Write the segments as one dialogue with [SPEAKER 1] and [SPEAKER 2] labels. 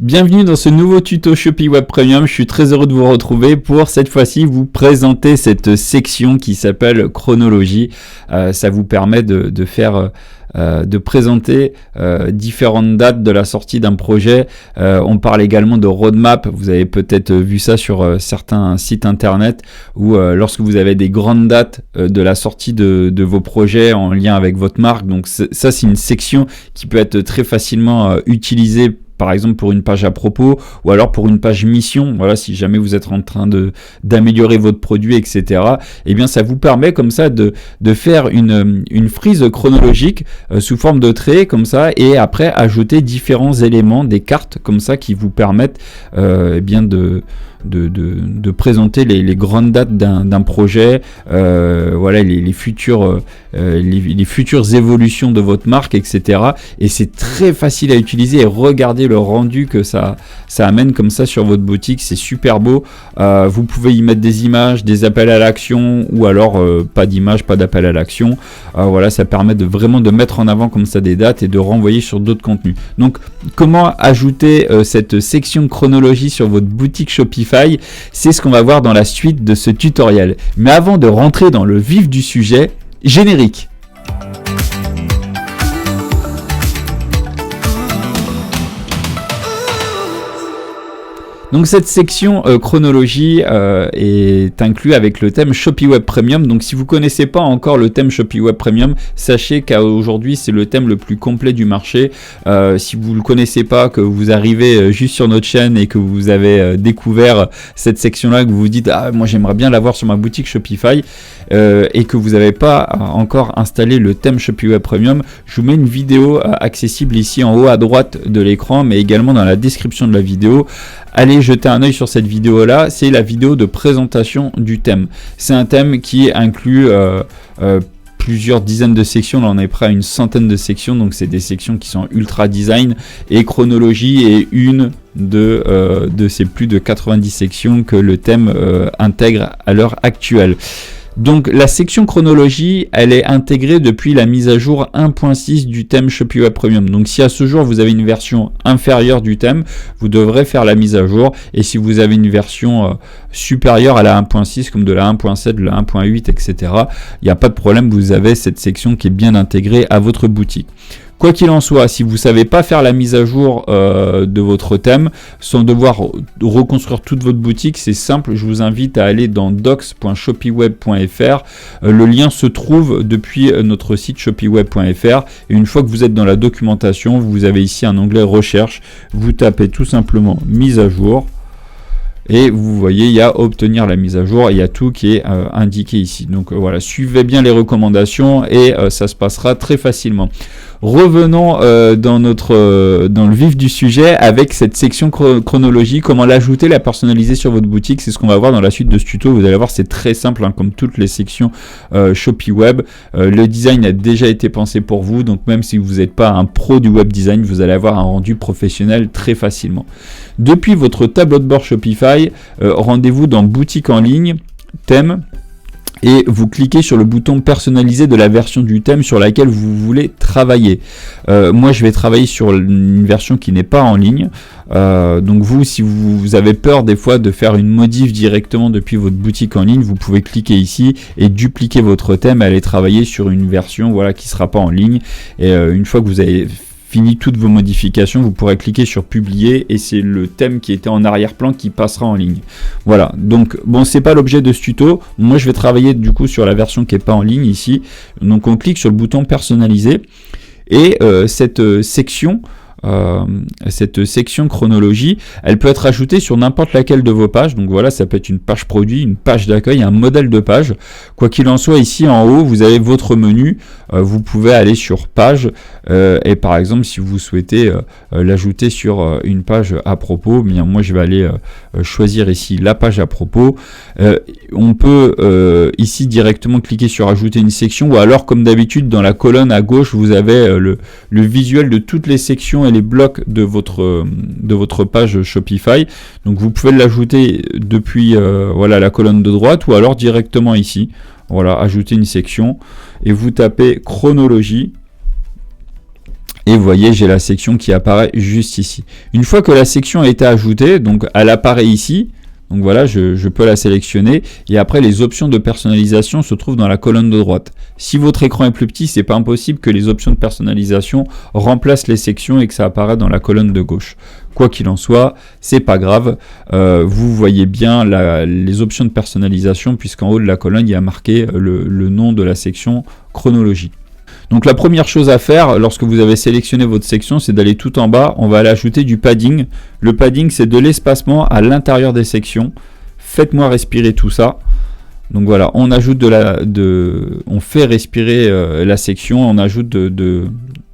[SPEAKER 1] Bienvenue dans ce nouveau tuto Shopee Web Premium. Je suis très heureux de vous retrouver pour cette fois-ci vous présenter cette section qui s'appelle chronologie. Ça vous permet de présenter différentes dates de la sortie d'un projet. On parle également de roadmap. Vous avez peut-être vu ça sur certains sites internet où lorsque vous avez des grandes dates de la sortie de vos projets en lien avec votre marque. Donc ça, c'est une section qui peut être très facilement utilisée par exemple pour une page à propos ou alors pour une page mission. Voilà, si jamais vous êtes en train d'améliorer votre produit, etc. Eh bien, ça vous permet comme ça de faire une frise chronologique sous forme de traits comme ça, et après ajouter différents éléments, des cartes comme ça qui vous permettent eh bien de présenter les grandes dates d'un projet, voilà, les futures évolutions de votre marque, etc. Et c'est très facile à utiliser, et regardez le rendu que ça amène comme ça sur votre boutique, c'est super beau. Vous pouvez y mettre des images, des appels à l'action, ou alors pas d'image, pas d'appel à l'action. Voilà, ça permet vraiment de mettre en avant comme ça des dates et de renvoyer sur d'autres contenus. Donc comment ajouter cette section chronologie sur votre boutique Shopify, c'est ce qu'on va voir dans la suite de ce tutoriel. Mais avant de rentrer dans le vif du sujet, générique. Donc cette section chronologie est inclue avec le thème Shopee Web Premium. Donc si vous ne connaissez pas encore le thème Shopee Web Premium, sachez qu'aujourd'hui c'est le thème le plus complet du marché. Si vous ne le connaissez pas, que vous arrivez juste sur notre chaîne et que vous avez découvert cette section-là, que vous vous dites « Ah, moi j'aimerais bien l'avoir sur ma boutique Shopify », et que vous n'avez pas encore installé le thème Shopee Web Premium, je vous mets une vidéo accessible ici en haut à droite de l'écran, mais également dans la description de la vidéo. Allez jeter un œil sur cette vidéo là, c'est la vidéo de présentation du thème. C'est un thème qui inclut plusieurs dizaines de sections, là on est près à une centaine de sections, donc c'est des sections qui sont ultra design, et chronologie est une de ces plus de 90 sections que le thème intègre à l'heure actuelle. Donc la section chronologie, elle est intégrée depuis la mise à jour 1.6 du thème Shopee Web Premium. Donc si à ce jour vous avez une version inférieure du thème, vous devrez faire la mise à jour. Et si vous avez une version supérieure à la 1.6, comme de la 1.7, de la 1.8, etc., il n'y a pas de problème, vous avez cette section qui est bien intégrée à votre boutique. Quoi qu'il en soit, si vous ne savez pas faire la mise à jour de votre thème, sans devoir reconstruire toute votre boutique, c'est simple, je vous invite à aller dans docs.shopeeweb.fr. Le lien se trouve depuis notre site shopeeweb.fr, et une fois que vous êtes dans la documentation, vous avez ici un onglet recherche, vous tapez tout simplement mise à jour. Et vous voyez, il y a obtenir la mise à jour, il y a tout qui est indiqué ici. Donc voilà, suivez bien les recommandations et ça se passera très facilement. Revenons dans le vif du sujet avec cette section chronologie, comment l'ajouter, la personnaliser sur votre boutique. C'est ce qu'on va voir dans la suite de ce tuto. Vous allez voir, c'est très simple, hein, comme toutes les sections Shopee Web. Le design a déjà été pensé pour vous, donc même si vous n'êtes pas un pro du web design, vous allez avoir un rendu professionnel très facilement. Depuis votre tableau de bord Shopify, rendez-vous dans boutique en ligne, thème, et vous cliquez sur le bouton personnaliser de la version du thème sur laquelle vous voulez travailler. Moi je vais travailler sur une version qui n'est pas en ligne. Donc vous, si vous avez peur des fois de faire une modif directement depuis votre boutique en ligne, vous pouvez cliquer ici et dupliquer votre thème et aller travailler sur une version, voilà, qui ne sera pas en ligne. Et une fois que vous avez fini toutes vos modifications, vous pourrez cliquer sur publier et c'est le thème qui était en arrière-plan qui passera en ligne. Voilà, donc bon, c'est pas l'objet de ce tuto. Moi je vais travailler du coup sur la version qui est pas en ligne ici. Donc on clique sur le bouton personnaliser et cette section chronologie, elle peut être ajoutée sur n'importe laquelle de vos pages. Donc voilà, ça peut être une page produit, une page d'accueil, un modèle de page. Quoi qu'il en soit, ici en haut, vous avez votre menu. Vous pouvez aller sur page et par exemple, si vous souhaitez l'ajouter sur une page à propos, bien moi je vais aller choisir ici la page à propos. On peut ici directement cliquer sur ajouter une section, ou alors comme d'habitude dans la colonne à gauche, vous avez le visuel de toutes les sections et les blocs de votre page Shopify. Donc vous pouvez l'ajouter depuis voilà, la colonne de droite, ou alors directement ici. Voilà, ajouter une section et vous tapez chronologie Et vous voyez, j'ai la section qui apparaît juste ici. Une fois que la section a été ajoutée, donc elle apparaît ici. Donc voilà, je peux la sélectionner et après les options de personnalisation se trouvent dans la colonne de droite. Si votre écran est plus petit, c'est pas impossible que les options de personnalisation remplacent les sections et que ça apparaît dans la colonne de gauche. Quoi qu'il en soit, c'est pas grave. Vous voyez bien les options de personnalisation puisqu'en haut de la colonne, il y a marqué le nom de la section chronologie. Donc la première chose à faire lorsque vous avez sélectionné votre section, c'est d'aller tout en bas, on va aller ajouter du padding. Le padding, c'est de l'espacement à l'intérieur des sections. Faites-moi respirer tout ça. Donc voilà, on ajoute on fait respirer la section, on ajoute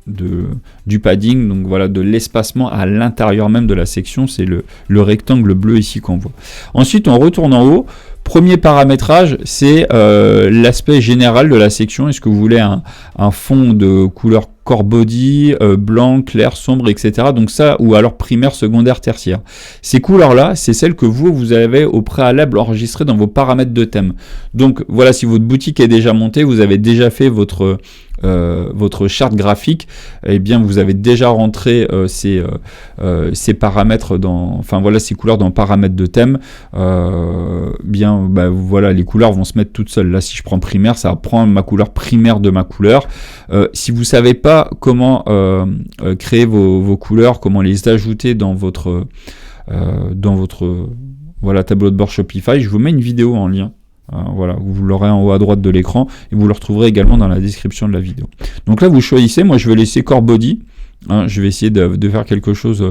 [SPEAKER 1] du padding, donc voilà, de l'espacement à l'intérieur même de la section, c'est le rectangle bleu ici qu'on voit. Ensuite, on retourne en haut. Premier paramétrage, c'est l'aspect général de la section. Est-ce que vous voulez un fond de couleur core body, blanc, clair, sombre, etc. Donc ça, ou alors primaire, secondaire, tertiaire. Ces couleurs-là, c'est celles que vous avez au préalable enregistrées dans vos paramètres de thème. Donc voilà, si votre boutique est déjà montée, vous avez déjà fait votre charte graphique, eh bien vous avez déjà rentré ces paramètres ces couleurs dans paramètres de thème. Voilà, les couleurs vont se mettre toutes seules. Là, si je prends primaire, ça va prendre ma couleur primaire de ma couleur. Si vous savez pas comment créer vos couleurs, comment les ajouter dans votre tableau de bord Shopify, je vous mets une vidéo en lien. Voilà, vous l'aurez en haut à droite de l'écran et vous le retrouverez également dans la description de la vidéo. Donc là, vous choisissez. Moi, je vais laisser core body. Je vais essayer de faire quelque chose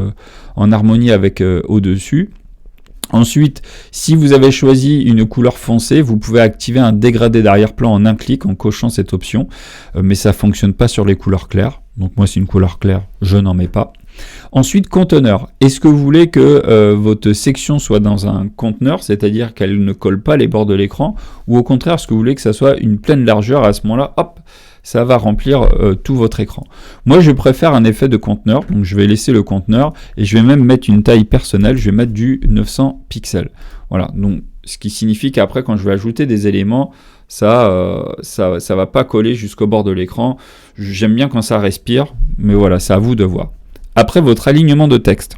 [SPEAKER 1] en harmonie avec au-dessus. Ensuite, si vous avez choisi une couleur foncée, vous pouvez activer un dégradé d'arrière-plan en un clic en cochant cette option, mais ça ne fonctionne pas sur les couleurs claires. Donc moi, c'est une couleur claire, je n'en mets pas. Ensuite, conteneur. Est-ce que vous voulez que votre section soit dans un conteneur, c'est-à-dire qu'elle ne colle pas les bords de l'écran, ou au contraire, est-ce que vous voulez que ça soit une pleine largeur, à ce moment-là, hop, ça va remplir tout votre écran. Moi, je préfère un effet de conteneur, donc je vais laisser le conteneur, et je vais même mettre une taille personnelle, je vais mettre du 900 pixels. Voilà, donc ce qui signifie qu'après, quand je vais ajouter des éléments, ça va pas coller jusqu'au bord de l'écran. J'aime bien quand ça respire, mais voilà, c'est à vous de voir. Après, votre alignement de texte.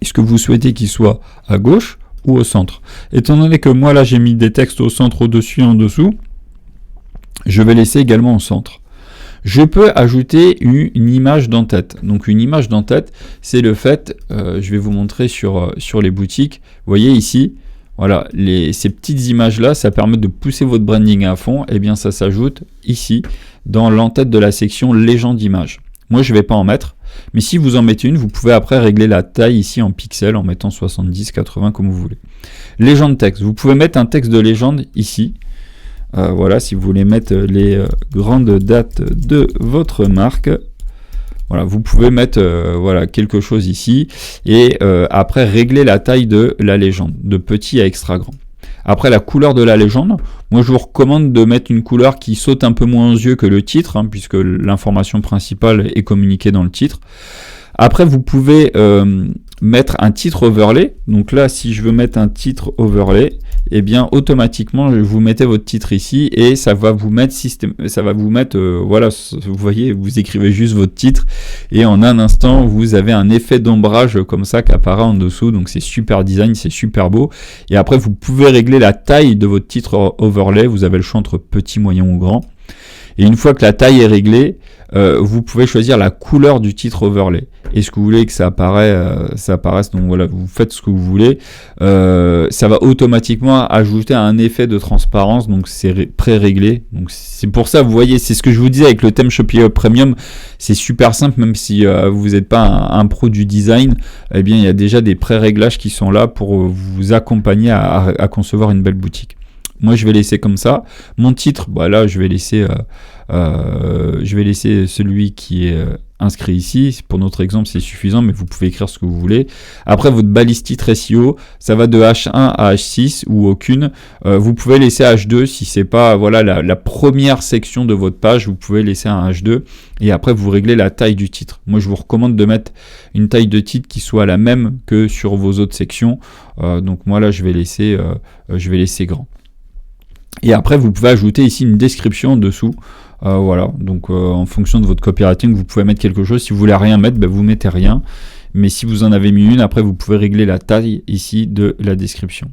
[SPEAKER 1] Est-ce que vous souhaitez qu'il soit à gauche ou au centre? Étant donné que moi, là, j'ai mis des textes au centre, au-dessus et en dessous, je vais laisser également au centre. Je peux ajouter une image d'en-tête. Donc une image d'en-tête, c'est le fait, je vais vous montrer sur les boutiques. Vous voyez ici, voilà, ces petites images-là, ça permet de pousser votre branding à fond. Et bien ça s'ajoute ici, dans l'en-tête de la section légende d'image. Moi, je ne vais pas en mettre. Mais si vous en mettez une, vous pouvez après régler la taille ici en pixels en mettant 70, 80 comme vous voulez. Légende texte. Vous pouvez mettre un texte de légende ici. Voilà, si vous voulez mettre les grandes dates de votre marque. Voilà, vous pouvez mettre quelque chose ici. Et après, régler la taille de la légende, de petit à extra grand. Après, la couleur de la légende, moi je vous recommande de mettre une couleur qui saute un peu moins aux yeux que le titre, puisque l'information principale est communiquée dans le titre. Après, vous pouvez mettre un titre overlay. Donc là, si je veux mettre un titre overlay, eh bien automatiquement, vous mettez votre titre ici et ça va vous mettre vous voyez, vous écrivez juste votre titre et en un instant, vous avez un effet d'ombrage comme ça qui apparaît en dessous. Donc c'est super design, c'est super beau. Et après, vous pouvez régler la taille de votre titre overlay. Vous avez le choix entre petit, moyen ou grand. Et une fois que la taille est réglée, vous pouvez choisir la couleur du titre overlay. Est-ce que vous voulez que ça apparaisse? Donc voilà, vous faites ce que vous voulez. Ça va automatiquement ajouter un effet de transparence, donc c'est pré-réglé. Donc c'est pour ça, vous voyez, c'est ce que je vous disais avec le thème Shopify Premium. C'est super simple, même si vous n'êtes pas un pro du design. Eh bien, il y a déjà des pré-réglages qui sont là pour vous accompagner à concevoir une belle boutique. Moi, je vais laisser comme ça. Mon titre, là, je vais laisser celui qui est inscrit ici. Pour notre exemple, c'est suffisant, mais vous pouvez écrire ce que vous voulez. Après, votre balise titre SEO, ça va de H1 à H6 ou aucune. Vous pouvez laisser H2 si c'est pas la première section de votre page. Vous pouvez laisser un H2 et après, vous réglez la taille du titre. Moi, je vous recommande de mettre une taille de titre qui soit la même que sur vos autres sections. Donc moi, là, je vais laisser grand. Et après, vous pouvez ajouter ici une description dessous. Voilà, donc en fonction de votre copywriting, vous pouvez mettre quelque chose. Si vous voulez rien mettre, ben, vous mettez rien. Mais si vous en avez mis une, après vous pouvez régler la taille ici de la description.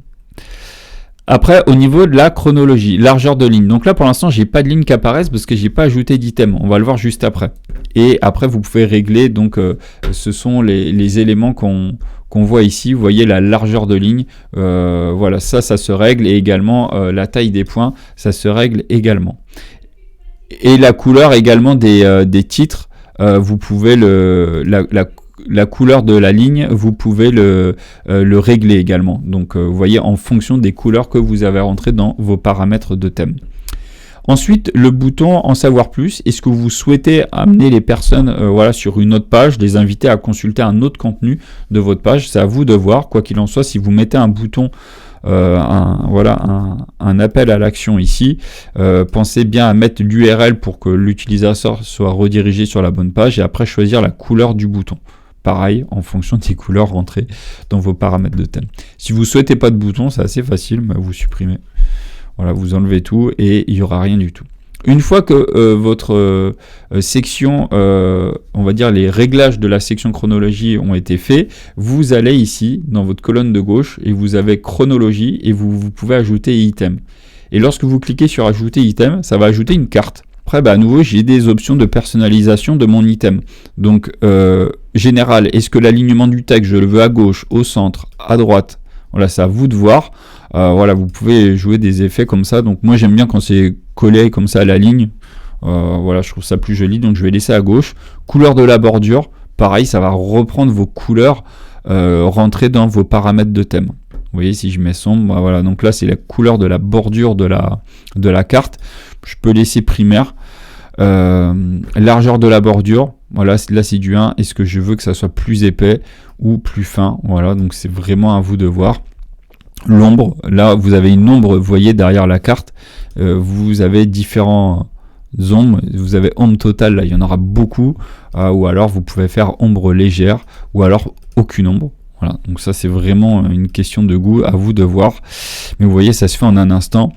[SPEAKER 1] Après, au niveau de la chronologie, largeur de ligne. Donc là, pour l'instant, j'ai pas de ligne qui apparaissent parce que j'ai pas ajouté d'item. On va le voir juste après. Et après, vous pouvez régler, donc ce sont les éléments qu'on voit ici. Vous voyez la largeur de ligne. Voilà, ça se règle. Et également, la taille des points, ça se règle également. Et la couleur également des titres, vous pouvez la couleur de la ligne, vous pouvez le régler également. Donc, vous voyez, en fonction des couleurs que vous avez rentrées dans vos paramètres de thème. Ensuite, le bouton en savoir plus. Est-ce que vous souhaitez amener les personnes voilà, sur une autre page, les inviter à consulter un autre contenu de votre page? C'est à vous de voir. Quoi qu'il en soit, si vous mettez un bouton, un appel à l'action ici, pensez bien à mettre l'URL pour que l'utilisateur soit redirigé sur la bonne page et après choisir la couleur du bouton. Pareil, en fonction des couleurs rentrées dans vos paramètres de thème. Si vous ne souhaitez pas de bouton, c'est assez facile, mais vous supprimez. Voilà, vous enlevez tout et il n'y aura rien du tout. Une fois que votre section, on va dire les réglages de la section chronologie ont été faits, vous allez ici dans votre colonne de gauche et vous avez chronologie et vous pouvez ajouter item. Et lorsque vous cliquez sur ajouter item, ça va ajouter une carte. Après, à nouveau, j'ai des options de personnalisation de mon item. Donc, général, est-ce que l'alignement du texte, je le veux à gauche, au centre, à droite? Voilà, c'est à vous de voir. Voilà, vous pouvez jouer des effets comme ça. Donc, moi, j'aime bien quand c'est collé comme ça à la ligne. Voilà, je trouve ça plus joli. Donc, je vais laisser à gauche. Couleur de la bordure. Pareil, ça va reprendre vos couleurs rentrées dans vos paramètres de thème. Vous voyez, si je mets sombre, voilà. Donc là, c'est la couleur de la bordure de la carte. Je peux laisser primaire. Largeur de la bordure, voilà, là c'est du 1. Est-ce que je veux que ça soit plus épais ou plus fin? Voilà, donc c'est vraiment à vous de voir. L'ombre, là vous avez une ombre, vous voyez derrière la carte, vous avez différents ombres, vous avez ombre totale, là il y en aura beaucoup, ou alors vous pouvez faire ombre légère, ou alors aucune ombre. Voilà, donc ça c'est vraiment une question de goût, à vous de voir. Mais vous voyez, ça se fait en un instant.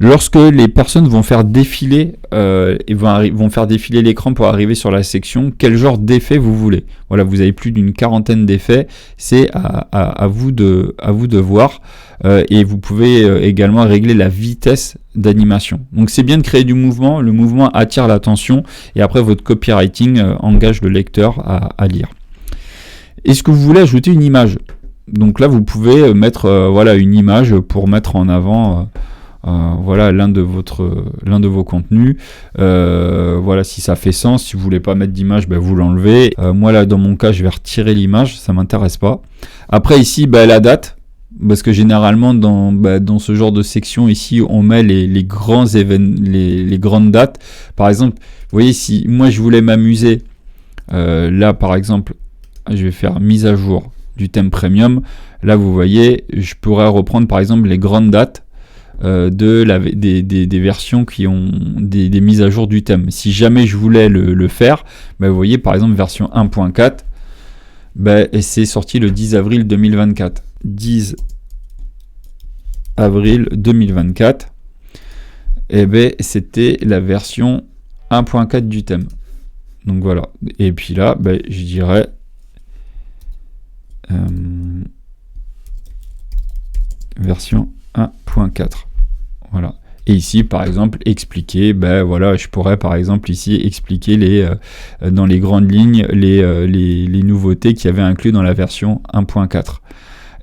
[SPEAKER 1] Lorsque les personnes vont faire défiler vont faire défiler l'écran pour arriver sur la section, quel genre d'effet vous voulez? Voilà, vous avez plus d'une quarantaine d'effets, c'est à vous de voir. Et vous pouvez également régler la vitesse d'animation. Donc c'est bien de créer du mouvement, le mouvement attire l'attention et après votre copywriting engage le lecteur à lire. Est-ce que vous voulez ajouter une image? Donc là vous pouvez mettre voilà, une image pour mettre en avant voilà, l'un de vos contenus. Voilà, si ça fait sens. Si vous voulez pas mettre d'image, vous l'enlevez. Moi là dans mon cas je vais retirer l'image, ça m'intéresse pas. Après ici la date, parce que généralement dans ce genre de section ici on met les grands événements, les grandes dates. Par exemple, vous voyez, si moi je voulais m'amuser, là par exemple je vais faire mise à jour du thème premium. Là vous voyez, je pourrais reprendre par exemple les grandes dates des versions qui ont des mises à jour du thème. Si jamais je voulais le faire, vous voyez par exemple version 1.4, c'est sorti le 10 avril 2024. 10 avril 2024, et c'était la version 1.4 du thème. Donc voilà. Et puis là, je dirais version 1.4. Voilà. Et ici, par exemple, expliquer, voilà, je pourrais par exemple ici expliquer dans les grandes lignes les nouveautés qu'il y avait inclus dans la version 1.4.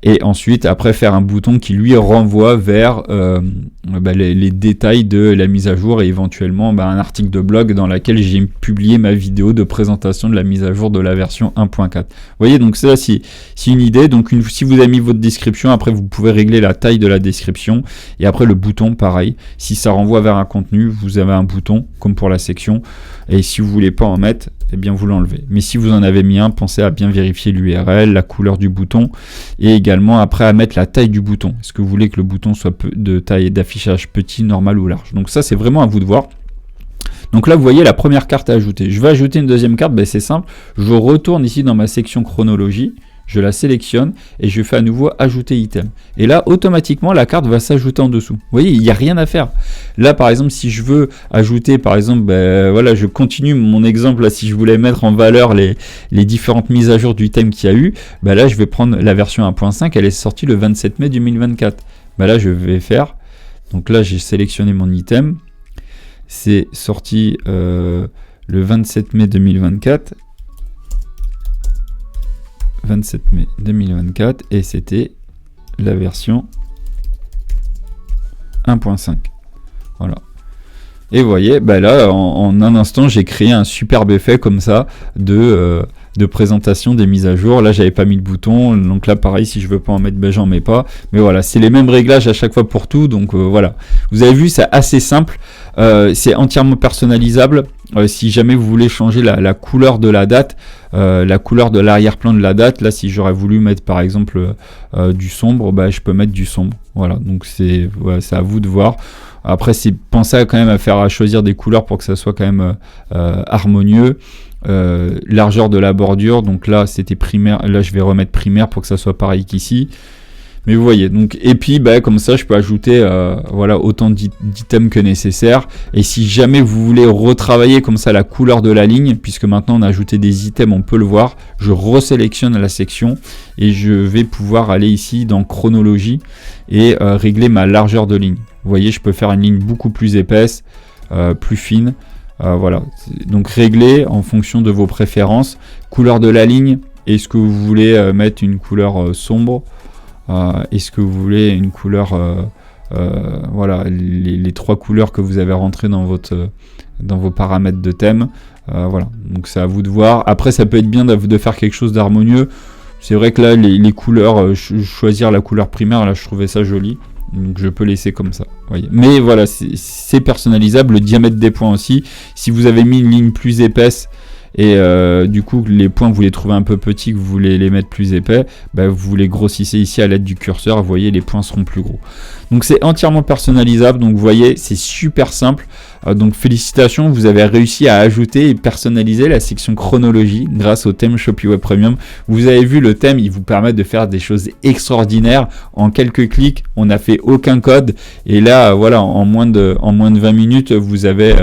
[SPEAKER 1] Et ensuite, après, faire un bouton qui lui renvoie vers les détails de la mise à jour et éventuellement un article de blog dans lequel j'ai publié ma vidéo de présentation de la mise à jour de la version 1.4. Vous voyez, donc ça, c'est une idée. Donc, si vous avez mis votre description, après, vous pouvez régler la taille de la description. Et après, le bouton, pareil. Si ça renvoie vers un contenu, vous avez un bouton, comme pour la section. Et si vous voulez pas en mettre, eh bien vous l'enlevez. Mais si vous en avez mis un, pensez à bien vérifier l'URL, la couleur du bouton et également après à mettre la taille du bouton. Est-ce que vous voulez que le bouton soit de taille d'affichage petit, normal ou large? Donc ça c'est vraiment à vous de voir. Donc là vous voyez la première carte à ajouter. Je vais ajouter une deuxième carte, c'est simple. Je retourne ici dans ma section chronologie. je la sélectionne et je fais à nouveau ajouter item. Et là, automatiquement, la carte va s'ajouter en dessous. Vous voyez, il n'y a rien à faire. Là, par exemple, si je veux ajouter, par exemple, voilà, je continue mon exemple, là, si je voulais mettre en valeur les différentes mises à jour du thème qu'il y a eu, là, je vais prendre la version 1.5, elle est sortie le 27 mai 2024. Là, je vais faire, donc là, j'ai sélectionné mon item, c'est sorti le 27 mai 2024, 27 mai 2024, et c'était la version 1.5. Voilà. Et vous voyez, là, en un instant, j'ai créé un superbe effet comme ça de présentation des mises à jour. Là, j'avais pas mis le bouton, donc là, pareil, si je veux pas en mettre, j'en mets pas. Mais voilà, c'est les mêmes réglages à chaque fois pour tout, donc voilà. Vous avez vu, c'est assez simple, c'est entièrement personnalisable. Si jamais vous voulez changer la couleur de la date, la couleur de l'arrière-plan de la date, là, si j'aurais voulu mettre par exemple du sombre, je peux mettre du sombre. Voilà, donc c'est à vous de voir. Après, c'est pensez quand même à choisir des couleurs pour que ça soit quand même harmonieux. Largeur de la bordure, donc là c'était primaire, là je vais remettre primaire pour que ça soit pareil qu'ici. Mais vous voyez, donc, et puis comme ça je peux ajouter voilà, autant d'items que nécessaire. Et si jamais vous voulez retravailler comme ça la couleur de la ligne, puisque maintenant on a ajouté des items, on peut le voir, je resélectionne la section et je vais pouvoir aller ici dans chronologie et régler ma largeur de ligne. Vous voyez, je peux faire une ligne beaucoup plus épaisse, plus fine. Voilà, donc régler en fonction de vos préférences. Couleur de la ligne, est-ce que vous voulez mettre une couleur sombre, est-ce que vous voulez une couleur, voilà, les trois couleurs que vous avez rentrées dans vos paramètres de thème. Voilà, donc c'est à vous de voir. Après, ça peut être bien de faire quelque chose d'harmonieux. C'est vrai que là, les couleurs, choisir la couleur primaire, là je trouvais ça joli. Donc je peux laisser comme ça, voyez. Mais voilà, c'est personnalisable, le diamètre des points aussi. Si vous avez mis une ligne plus épaisse et du coup les points vous les trouvez un peu petits, que vous voulez les mettre plus épais, vous les grossissez ici à l'aide du curseur, vous voyez, les points seront plus gros. Donc c'est entièrement personnalisable, donc vous voyez, c'est super simple. Donc félicitations, vous avez réussi à ajouter et personnaliser la section chronologie grâce au thème Shopee Web Premium. Vous avez vu, le thème, il vous permet de faire des choses extraordinaires. En quelques clics, on n'a fait aucun code. Et là, voilà, en moins de 20 minutes, vous avez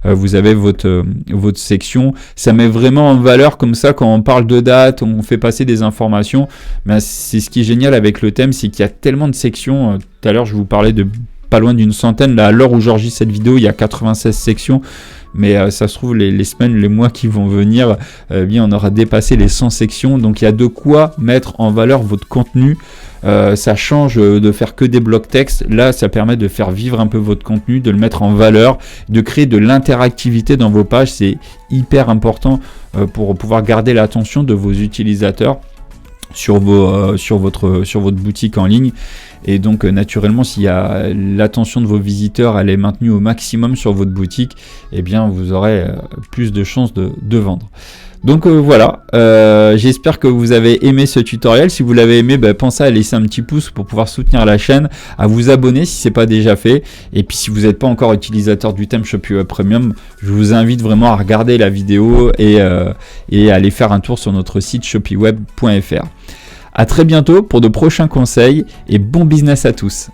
[SPEAKER 1] votre section. Ça met vraiment en valeur comme ça quand on parle de date, on fait passer des informations. Mais c'est ce qui est génial avec le thème, c'est qu'il y a tellement de sections. Tout à l'heure, je vous parlais de pas loin d'une centaine. Là, à l'heure où j'enregistre cette vidéo, il y a 96 sections. Mais ça se trouve, les semaines, les mois qui vont venir, on aura dépassé les 100 sections. Donc, il y a de quoi mettre en valeur votre contenu. Ça change de faire que des blocs texte. Là, ça permet de faire vivre un peu votre contenu, de le mettre en valeur, de créer de l'interactivité dans vos pages. C'est hyper important pour pouvoir garder l'attention de vos utilisateurs sur votre boutique en ligne. Et donc naturellement, si l'attention de vos visiteurs elle est maintenue au maximum sur votre boutique, eh bien vous aurez plus de chances de vendre. Donc voilà, j'espère que vous avez aimé ce tutoriel. Si vous l'avez aimé, pensez à laisser un petit pouce pour pouvoir soutenir la chaîne, à vous abonner si ce n'est pas déjà fait. Et puis si vous n'êtes pas encore utilisateur du thème Shopee Web Premium, je vous invite vraiment à regarder la vidéo et à aller faire un tour sur notre site shopeeweb.fr. À très bientôt pour de prochains conseils et bon business à tous.